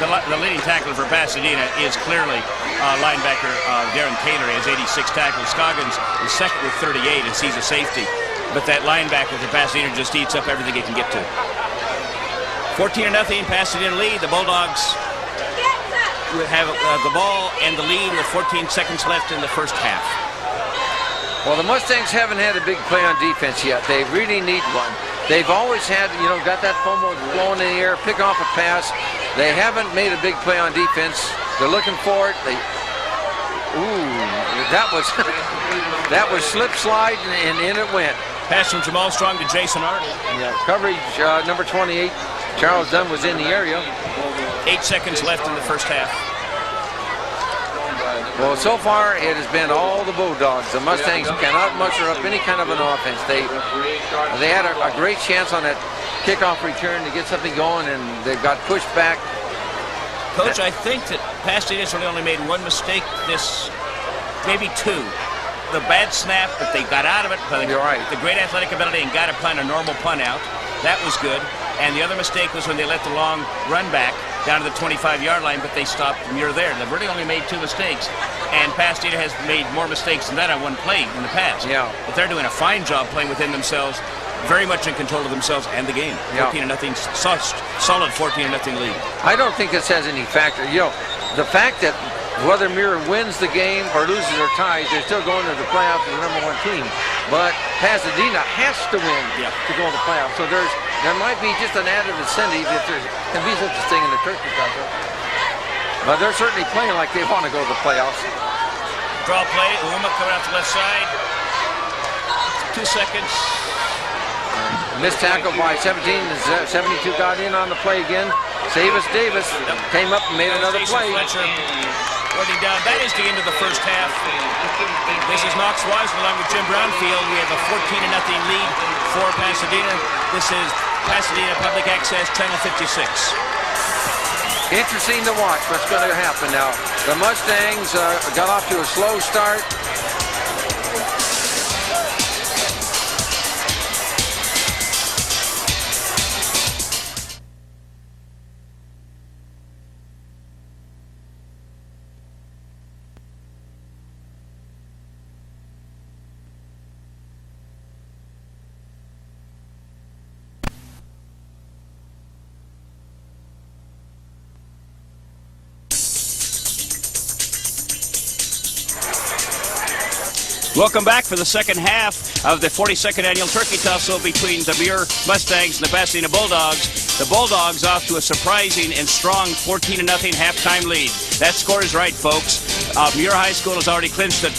the leading tackler for Pasadena is clearly linebacker Darren Taylor. He has 86 tackles. Scoggins is second with 38 and sees a safety. But that linebacker for Pasadena just eats up everything he can get to. 14-0, Pasadena lead. The Bulldogs have the ball and the lead with 14 seconds left in the first half. Well, the Mustangs haven't had a big play on defense yet. They really need one. They've always had, got that fumble blowing in the air, pick off a pass. They haven't made a big play on defense. They're looking for it. That was slip slide and in it went. Pass from Jamal Strong to Jason Arnold. Yeah, coverage number 28. Charles Dunn was in the area. 8 seconds left in the first half. Well, so far it has been all the Bulldogs. The Mustangs cannot muster up any kind of an offense. They had a great chance on that kickoff return to get something going, and they got pushed back. Coach, I think that Pasadena's only made one mistake maybe two. The bad snap, but they got out of it. You're right. The great athletic ability and got to punt a normal punt out. That was good. And the other mistake was when they let the long run back down to the 25-yard line, but they stopped MUIR there. They've really only made 2 mistakes, and Pasadena has made more mistakes than that on one play in the past. Yeah. But they're doing a fine job playing within themselves, very much in control of themselves and the game. 14-0, solid 14-0 lead. I don't think this has any factor. The fact that whether MUIR wins the game or loses or ties, they're still going to the playoffs as the #1 team. But Pasadena has to win to go to the playoffs. So there might be just an added incentive if there can be such a thing in the turkey contest. But they're certainly playing like they want to go to the playoffs. Draw play, Uma coming out the left side. 2 seconds. Missed tackle by 17. 72 got in on the play again. Davis came up and made another play. Running down. That is the end of the first half. This is Knox Wiseman along with Jim Brownfield. We have a 14-0 lead for Pasadena. This is Pasadena Public Access, Channel 56. Interesting to watch what's going to happen now. The Mustangs got off to a slow start. Welcome back for the second half of the 42nd annual turkey tussle between the MUIR Mustangs and the Pasadena Bulldogs. The Bulldogs off to a surprising and strong 14-0 halftime lead. That score is right, folks. MUIR High School has already clinched the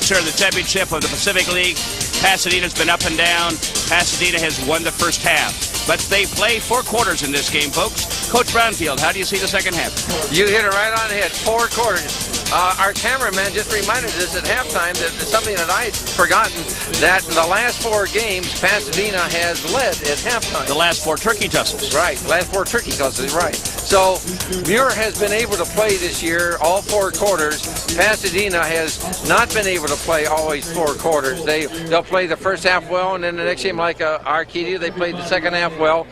share of the championship of the Pacific League. Pasadena's been up and down. Pasadena has won the first half. But they play 4 quarters in this game, folks. Coach Brownfield, how do you see the second half? You hit it right on the head. 4 quarters. Our cameraman just reminded us at halftime that something that I had forgotten, that in the last 4 games, Pasadena has led at halftime. The last 4 turkey tussles. Right, last 4 turkey tussles, right. So MUIR has been able to play this year all 4 quarters. Pasadena has not been able to play always 4 quarters. They'll play the first half well, and then the next game, like Arcadia, they played the second half well.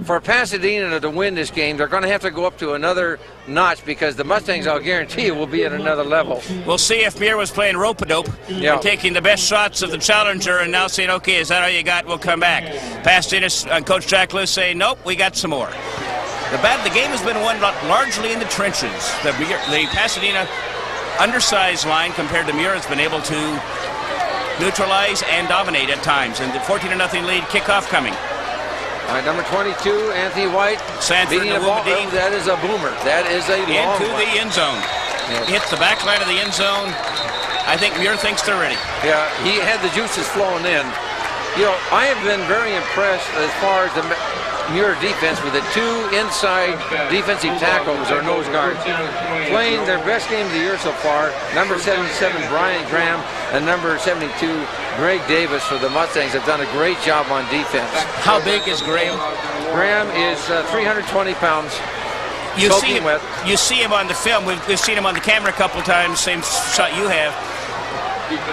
For Pasadena to win this game, they're going to have to go up to another notch, because the Mustangs, I'll guarantee you, will be at another level. We'll see if MUIR was playing rope-a-dope and taking the best shots of the challenger and now saying, okay, is that all you got? We'll come back. Pasadena and Coach Jack Lewis saying, nope, we got some more. The game has been won largely in the trenches. The Pasadena undersized line compared to MUIR has been able to neutralize and dominate at times. And the 14-0 lead, kickoff coming. All right, number 22, Anthony White. Sanford beating the ball. That is a boomer. That is a long into the end zone. Yes. Hits the back line of the end zone. I think MUIR thinks they're ready. Yeah, he had the juices flowing in. I have been very impressed as far as the MUIR defense with the 2 inside defensive tackles or nose guards playing their best game of the year so far. Number 77, Brian Graham, and number 72, Greg Davis for the Mustangs have done a great job on defense. How big is Graham? Graham is 320 pounds. You see him on the film. We've seen him on the camera a couple times, same shot you have.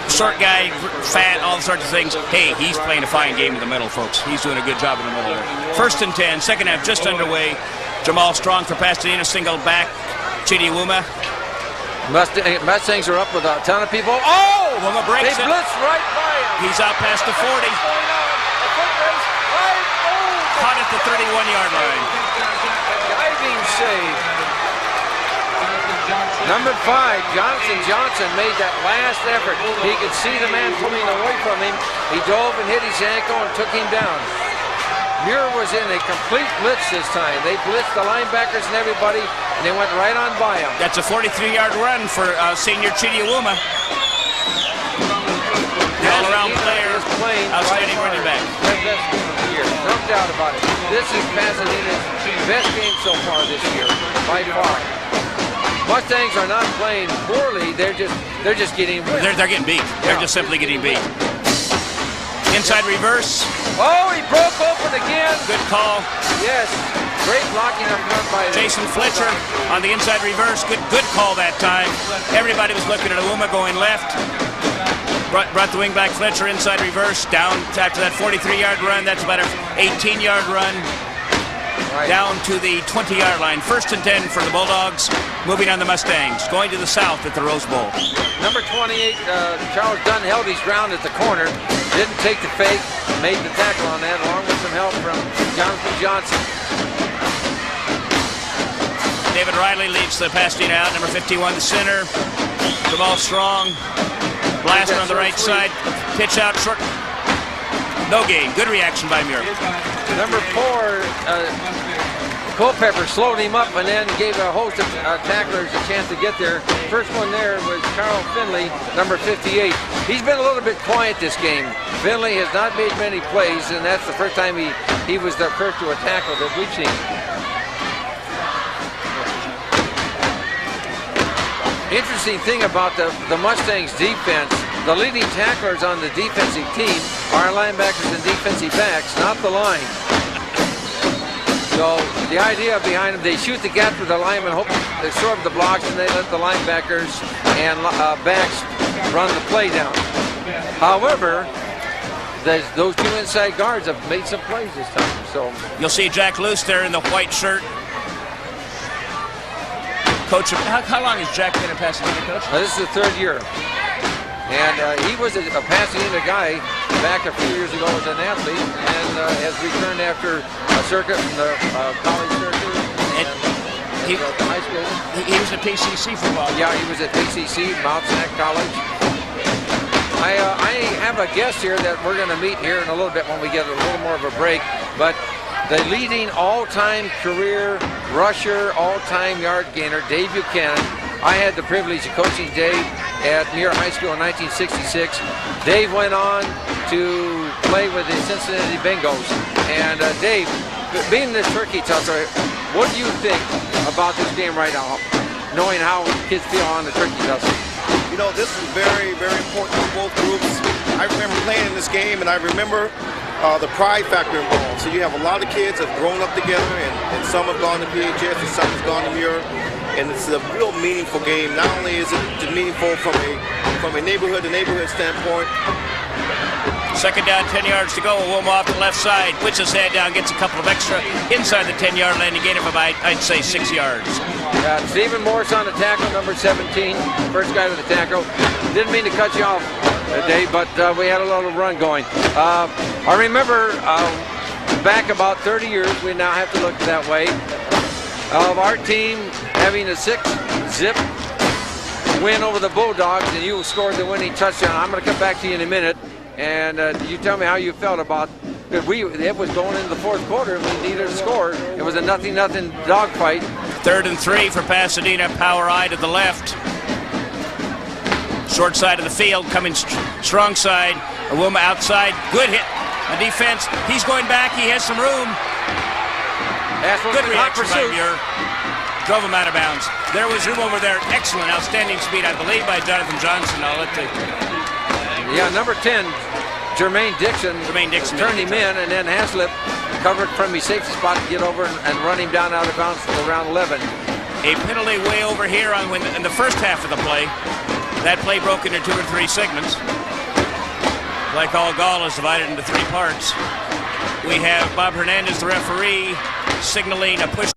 Short guy, fat, all sorts of things. Hey, he's playing a fine game in the middle, folks. He's doing a good job in the middle there. 1st and 10, second half just underway. Jamal Strong for Pasadena, single back. Chidiwuma. Mustangs are up with a ton of people. Oh! Wuma breaks they it. blitz right by him. He's out past the 40. Caught at the 31-yard line. Diving save. Number 5, Johnson made that last effort. He could see the man pulling away from him. He dove and hit his ankle and took him down. MUIR was in a complete blitz this time. They blitzed the linebackers and everybody, and they went right on by him. That's a 43-yard run for senior Chidiwuma. The all-around player, outstanding running back. No doubt about it. This is Pasadena's best game so far this year, by far. Mustangs are not playing poorly. They're just getting. They're getting beat. They're just simply getting beat. Inside reverse. Oh, he broke open again. Good call. Yes. Great blocking up front by Jason Fletcher on the inside reverse. Good call that time. Everybody was looking at Awuma going left. Brought the wingback Fletcher inside reverse down after that 43-yard run. That's about an 18-yard run. Right. Down to the 20-yard line. 1st and 10 for the Bulldogs. Moving on the Mustangs. Going to the south at the Rose Bowl. Number 28, Charles Dunn held his ground at the corner. Didn't take the fake. Made the tackle on that along with some help from Jonathan Johnson. David Riley leads the Pasadena out. Number 51, the center. Jamal Strong. Blaster on the right side. Pitch out short. No gain. Good reaction by MUIR. Number 4, Culpepper slowed him up and then gave a host of tacklers a chance to get there. First one there was Carl Finley, number 58. He's been a little bit quiet this game. Finley has not made many plays, and that's the first time he was the first to a tackle that we've seen. Interesting thing about the Mustangs defense, the leading tacklers on the defensive team are linebackers and defensive backs, not the line. So the idea behind them, they shoot the gap for the linemen, hope they absorb the blocks, and they let the linebackers and backs run the play down. However, those 2 inside guards have made some plays this time. So you'll see Jack Luce there in the white shirt. Coach, how long has Jack been in Pasadena, Coach? This is the 3rd year. And he was a Pasadena guy back a few years ago as an athlete and has returned after a circuit from the college circuit and the high school. He was at PCC for a while. Yeah, he was at PCC, Mount Sac College. I have a guest here that we're going to meet here in a little bit when we get a little more of a break. But the leading all-time career rusher, all-time yard gainer, Dave Buchanan. I had the privilege of coaching Dave at MUIR High School in 1966. Dave went on to play with the Cincinnati Bengals. And Dave, being this turkey tussle, what do you think about this game right now, knowing how kids feel on the turkey tussle? You know, this is very, very important for both groups. I remember playing in this game, and I remember the pride factor involved. So you have a lot of kids that have grown up together, and some have gone to PHS, and some have gone to MUIR. And it's a real meaningful game. Not only is it meaningful from a neighborhood to neighborhood standpoint. 2nd down, 10 yards to go. Awuma off the left side, puts his head down, gets a couple of extra inside the 10-yard line. He gained him about, I'd say, 6 yards. Stephen Morris on the tackle, number 17, first guy to the tackle. Didn't mean to cut you off, Dave, but we had a little run going. I remember back about 30 years, we now have to look that way, of our team having a 6-zip win over the Bulldogs, and you scored the winning touchdown. I'm going to come back to you in a minute, and you tell me how you felt about it. It was going into the 4th quarter, and we needed a score. It was a 0-0 dogfight. 3rd and 3 for Pasadena. Power eye to the left. Short side of the field, coming strong side. Awuma outside. Good hit. The defense. He's going back. He has some room. Good reaction by MUIR. Drove him out of bounds. There was room over there. Excellent, outstanding speed, I believe, by Jonathan Johnson. I'll let the... Yeah, number 10, Jermaine Dixon turned him in, and then Haslip covered from his safety spot to get over and run him down out of bounds around 11. A penalty way over here in the first half of the play. That play broke into 2 or 3 segments. Play call Gall is divided into 3 parts. We have Bob Hernandez, the referee, signaling a push.